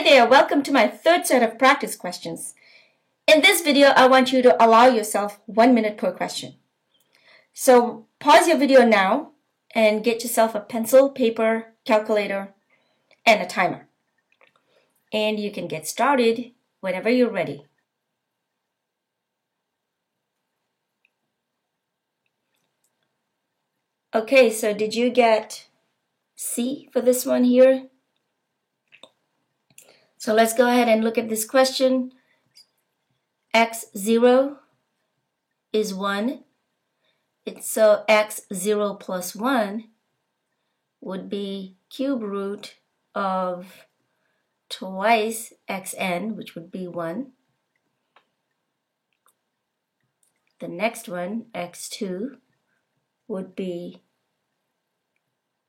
Hi there, welcome to my third set of practice questions. In this video, I want you to allow yourself 1 minute per question. So pause your video now and get yourself a pencil, paper, calculator, and a timer. And you can get started whenever you're ready. Okay, so did you get C for this one here? So let's go ahead and look at this question. X0 is 1. So x0 plus 1 would be cube root of twice xn, which would be 1. The next one, x2, would be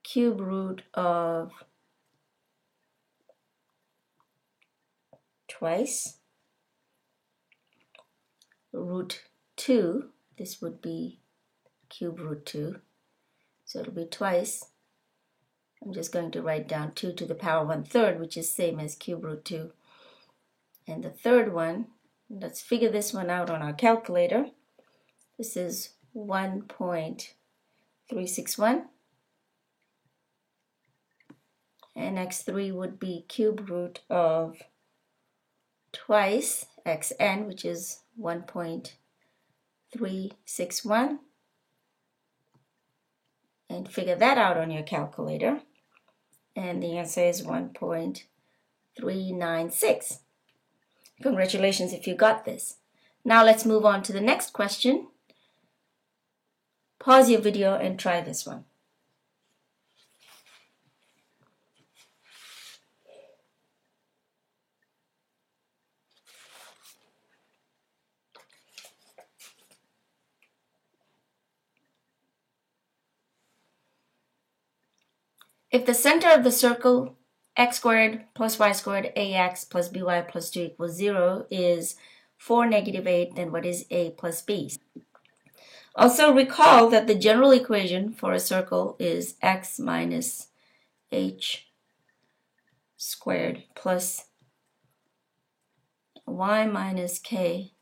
cube root of twice root 2. This would be cube root 2. So it'll be twice. I'm just going to write down 2 to the power 1/3, which is same as cube root 2. And the third one, let's figure this one out on our calculator. This is 1.361. And x3 would be cube root of twice xn, which is 1.361. And figure that out on your calculator. And the answer is 1.396. Congratulations if you got this. Now let's move on to the next question. Pause your video and try this one. If the center of the circle x squared plus y squared ax plus by plus 2 equals 0 is 4, -8, then what is a plus b? Also recall that the general equation for a circle is x minus h squared plus y minus k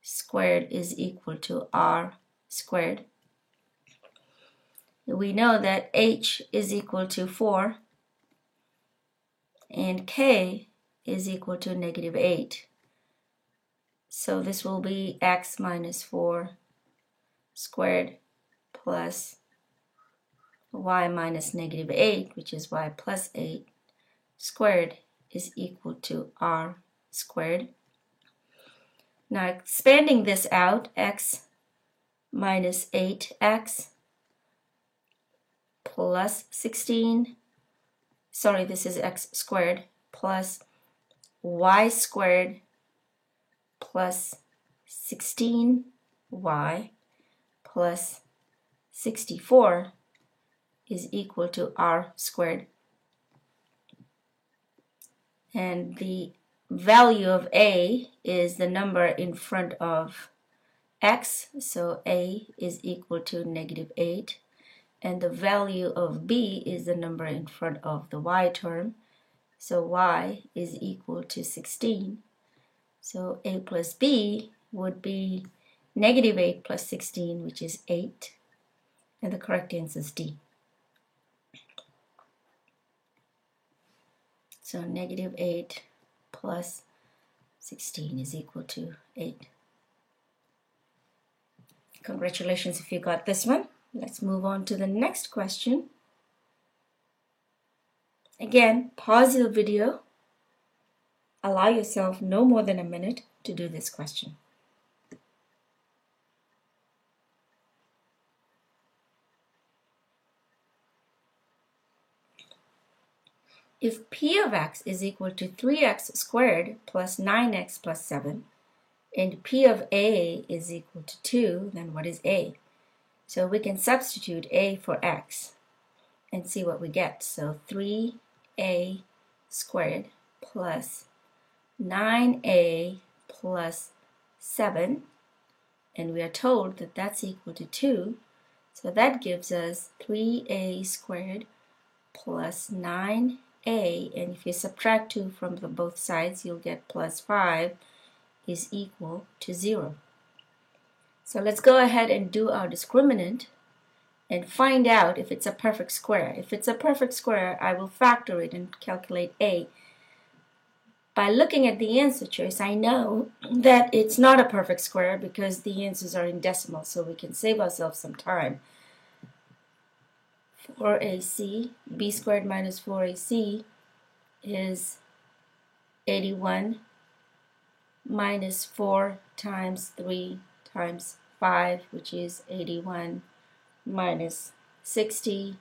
squared is equal to r squared. We know that h is equal to 4 and k is equal to -8. So this will be x minus 4 squared plus y minus -8, which is y plus 8 squared is equal to r squared. Now expanding this out, x minus 8x plus 16, sorry, this is x squared, plus y squared plus 16y plus 64 is equal to r squared. And the value of a is the number in front of x, so a is equal to -8. And the value of b is the number in front of the y term. So y is equal to 16. So a plus b would be -8 plus 16, which is 8. And the correct answer is D. So -8 plus 16 is equal to 8. Congratulations if you got this one. Let's move on to the next question. Again, pause the video. Allow yourself no more than a minute to do this question. If p of x is equal to 3x squared plus 9x plus 7, and p of a is equal to 2, then what is a? So we can substitute a for x and see what we get. So 3a squared plus 9a plus 7, and we are told that that's equal to 2. So that gives us 3a squared plus 9 a, and if you subtract 2 from both sides, you'll get plus 5 is equal to 0. So let's go ahead and do our discriminant and find out if it's a perfect square. If it's a perfect square, I will factor it and calculate a. By looking at the answer choice, I know that it's not a perfect square because the answers are in decimals, so we can save ourselves some time. 4ac, b squared minus 4ac is 81 minus 4 times 3 times 5, which is 81 minus 60,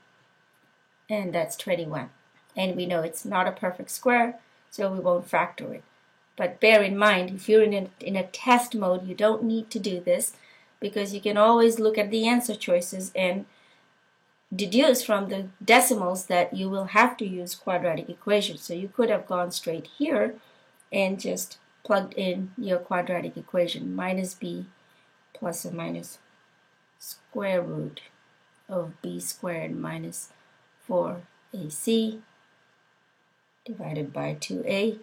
and that's 21. And we know it's not a perfect square, so we won't factor it. But bear in mind, if you're in a test mode, you don't need to do this because you can always look at the answer choices and deduce from the decimals that you will have to use quadratic equations. So you could have gone straight here and just plugged in your quadratic equation, minus b plus or minus square root of b squared minus 4ac divided by 2a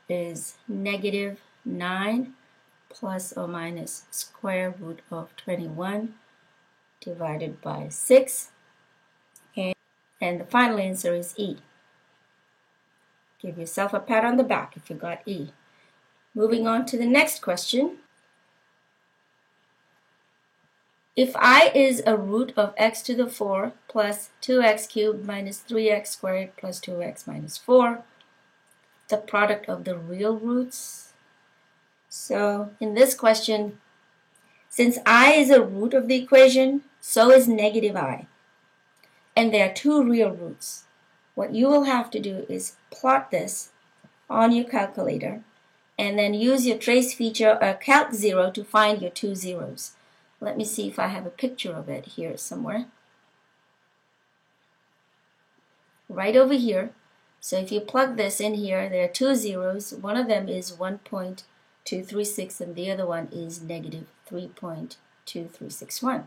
is negative 9 plus or minus square root of 21 divided by 6, and the final answer is E. Give yourself a pat on the back if you got E. Moving on to the next question. If I is a root of x to the 4 plus 2x cubed minus 3x squared plus 2x minus 4, the product of the real roots. So in this question, since I is a root of the equation, so is negative I. And there are two real roots. What you will have to do is plot this on your calculator and then use your trace feature or calc 0 to find your two zeros. Let me see if I have a picture of it here somewhere. Right over here. So if you plug this in here, there are two zeros. One of them is 1.2366 and the other one is negative 3.2361.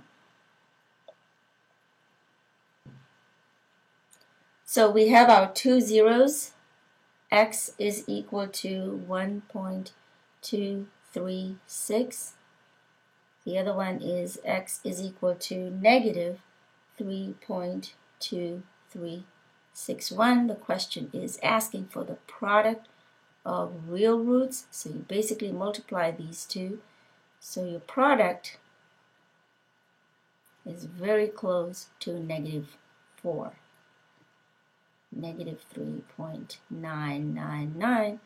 So we have our two zeros. X is equal to 1.236. The other one is x is equal to negative 3.2361. The question is asking for the product of real roots. So you basically multiply these two. So your product is very close to negative 4. Negative 3.999.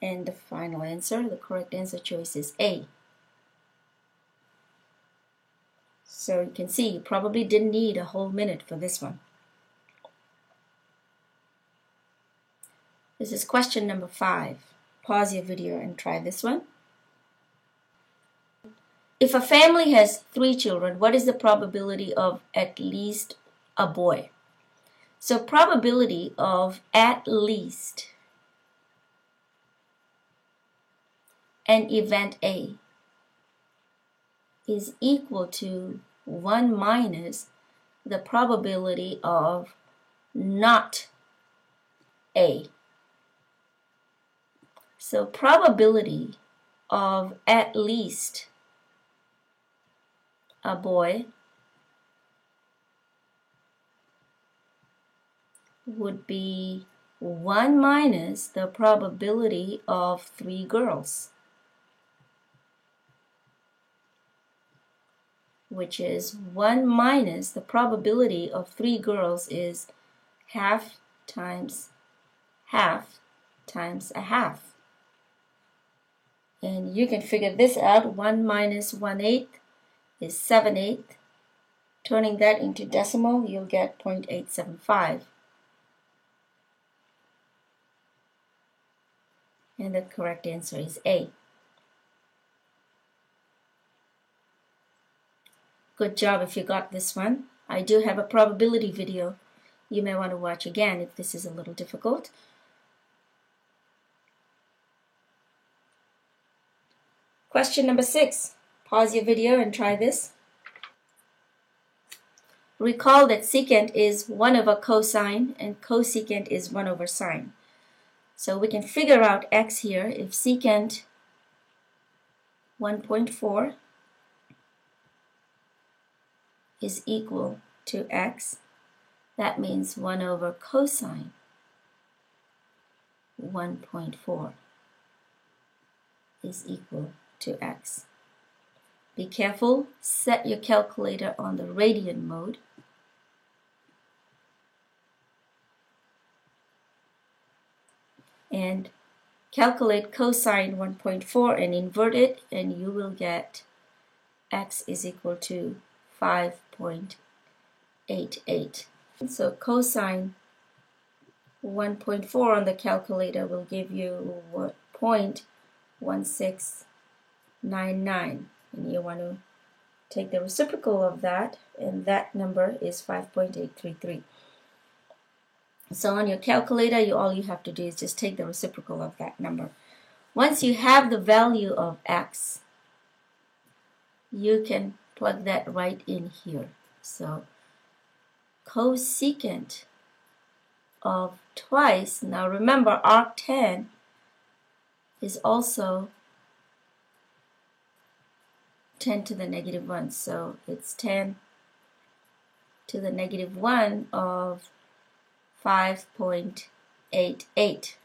And the final answer, the correct answer choice is A. So you can see you probably didn't need a whole minute for this one. This is question number 5. Pause your video and try this one. If a family has 3 children, what is the probability of at least a boy? So probability of at least an event A is equal to 1 minus the probability of not A. So probability of at least a boy would be 1 minus the probability of 3 girls, which is 1 minus the probability of 3 girls is half times a half. And you can figure this out. 1 minus 1/8 is 7/8. Turning that into decimal, you'll get 0.875. And the correct answer is A. Good job if you got this one. I do have a probability video you may want to watch again if this is a little difficult. Question number 6. Pause your video and try this. Recall that secant is 1 over cosine and cosecant is 1 over sine. So we can figure out x here. If secant 1.4 is equal to x, that means 1 over cosine 1.4 is equal to x. Be careful, set your calculator on the radian mode. And calculate cosine 1.4 and invert it, and you will get x is equal to 5.88. So cosine 1.4 on the calculator will give you 0.1699, and you want to take the reciprocal of that, and that number is 5.833. So on your calculator, all you have to do is just take the reciprocal of that number. Once you have the value of x, you can plug that right in here. So cosecant of twice, now remember arctan is also 10 to the negative 1. So it's 10 to the negative 1 of 5.88.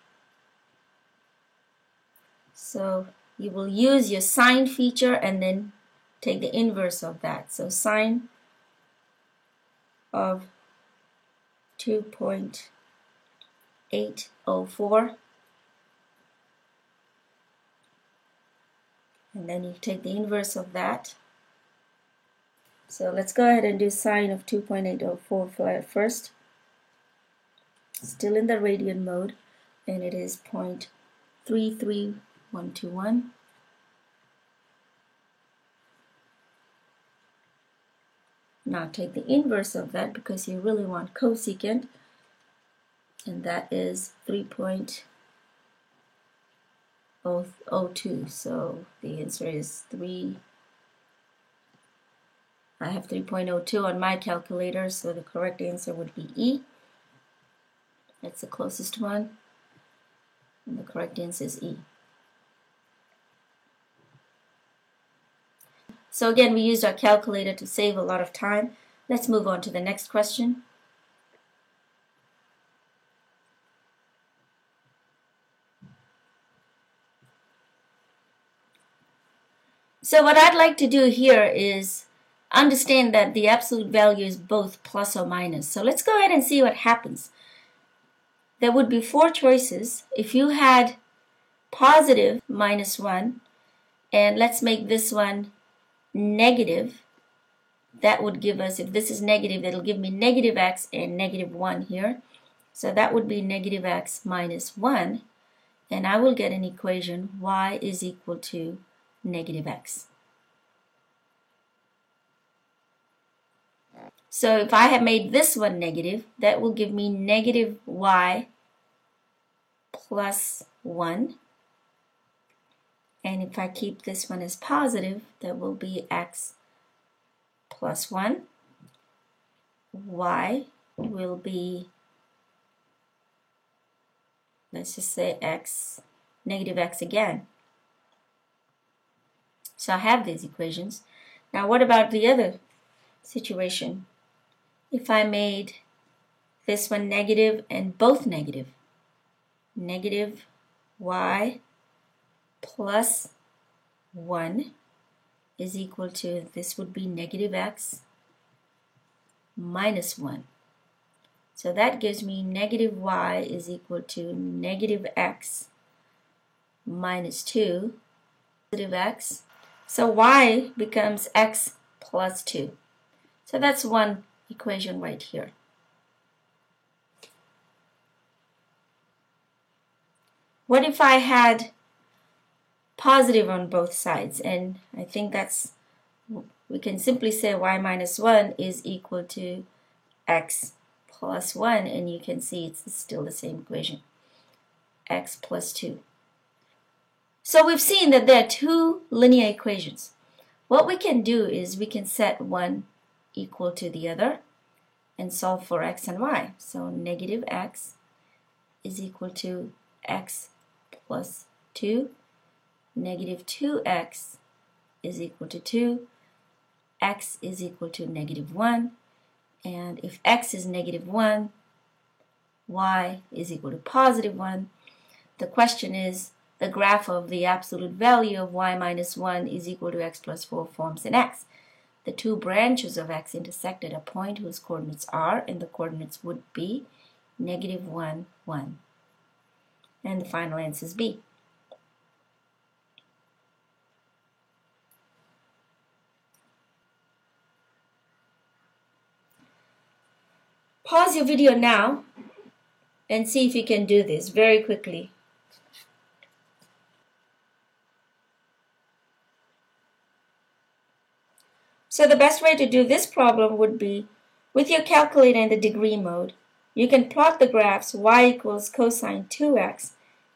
So you will use your sine feature and then take the inverse of that. So sine of 2.804, and then you take the inverse of that. So let's go ahead and do sine of 2.804 first. Still in the radian mode, and it is 0.33121. Now take the inverse of that because you really want cosecant, and that is 3.002. So the answer is 3. I have 3.02 on my calculator, so the correct answer would be E. That's the closest one, and the correct answer is E. So again, we used our calculator to save a lot of time. Let's move on to the next question. So what I'd like to do here is understand that the absolute value is both plus or minus. So let's go ahead and see what happens. There would be 4 choices. If you had positive -1, and let's make this one negative, that would give us, if this is negative, it'll give me negative x and negative 1 here. So that would be negative x minus 1, and I will get an equation y is equal to negative x. So if I have made this one negative, that will give me negative y plus 1. And if I keep this one as positive, that will be x plus 1. Y will be, let's just say x, negative x again. So I have these equations. Now what about the other situation? If I made this one negative and both negative, negative y plus 1 is equal to, this would be negative x minus 1. So that gives me negative y is equal to negative x minus 2, positive x. So y becomes x plus 2. So that's one equation right here. What if I had positive on both sides? And I think that's, we can simply say y minus 1 is equal to x plus 1, and you can see it's still the same equation, x plus 2. So we've seen that there are 2 linear equations. What we can do is we can set one equal to the other. and solve for x and y. So negative x is equal to x plus 2. Negative 2x is equal to 2. X is equal to negative 1. And if x is negative 1, y is equal to positive 1. The question is, the graph of the absolute value of y minus 1 is equal to x plus 4 forms an x. The two branches of x intersect at a point whose coordinates are, and the coordinates would be negative 1, 1. And the final answer is B. Pause your video now and see if you can do this very quickly. So the best way to do this problem would be with your calculator in the degree mode. You can plot the graphs y equals cosine 2x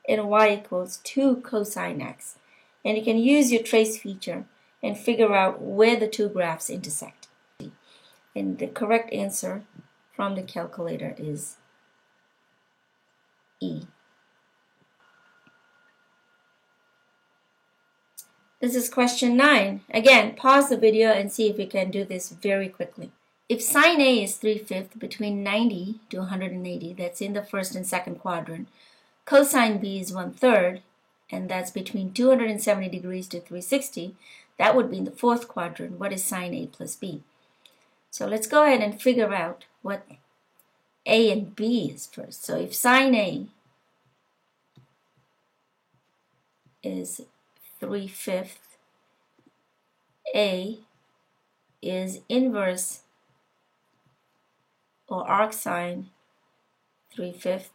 and y equals 2 cosine x. And you can use your trace feature and figure out where the two graphs intersect. And the correct answer from the calculator is E. This is question 9. Again, pause the video and see if you can do this very quickly. If sine A is 3/5 between 90 to 180, that's in the first and second quadrant, cosine B is 1/3, and that's between 270 degrees to 360, that would be in the fourth quadrant. What is sine A plus B? So let's go ahead and figure out what A and B is first. So if sine A is 3/5, A is inverse or arcsine 3/5.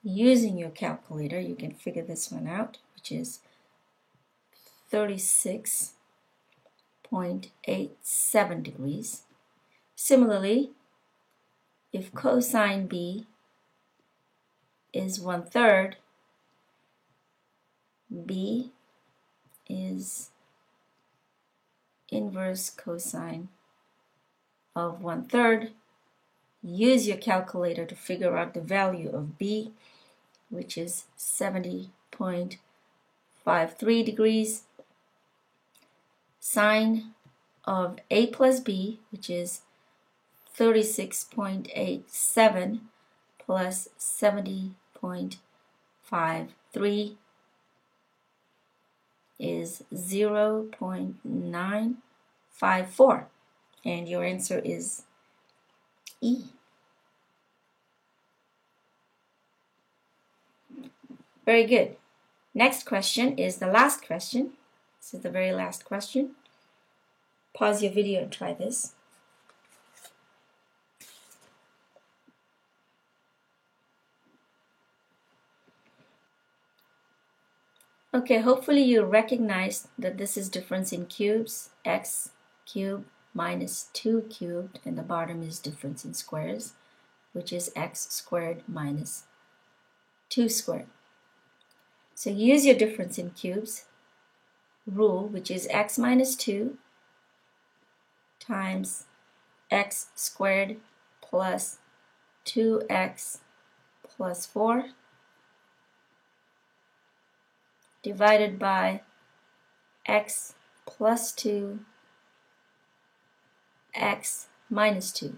Using your calculator, you can figure this one out, which is 36.87 degrees. Similarly, if cosine B is 1/3, B is inverse cosine of 1/3. Use your calculator to figure out the value of B, which is 70.53 degrees. Sine of A plus B, which is 36.87 plus 70.53 is 0.954, and your answer is E. Very good. Next question is the last question. This is the very last question. Pause your video and try this. Okay, hopefully you recognize that this is difference in cubes, x cubed minus 2 cubed, and the bottom is difference in squares, which is x squared minus 2 squared. So use your difference in cubes rule, which is x minus 2 times x squared plus 2x plus 4 divided by x plus 2 x minus 2.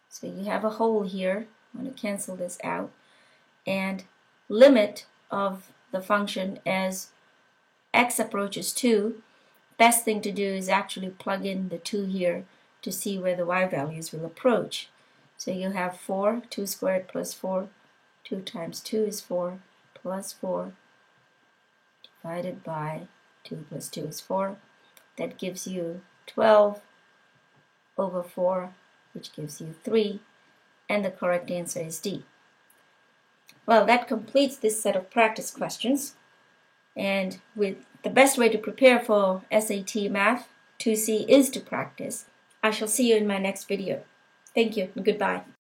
So you have a whole here. I'm going to cancel this out. And limit of the function as x approaches 2, best thing to do is actually plug in the 2 here to see where the y values will approach. So you have 4, 2 squared plus 4, 2 times 2 is 4, plus 4, divided by 2 plus 2 is 4. That gives you 12 over 4, which gives you 3, and the correct answer is D. Well, that completes this set of practice questions, and with the best way to prepare for SAT Math 2C is to practice. I shall see you in my next video. Thank you and goodbye.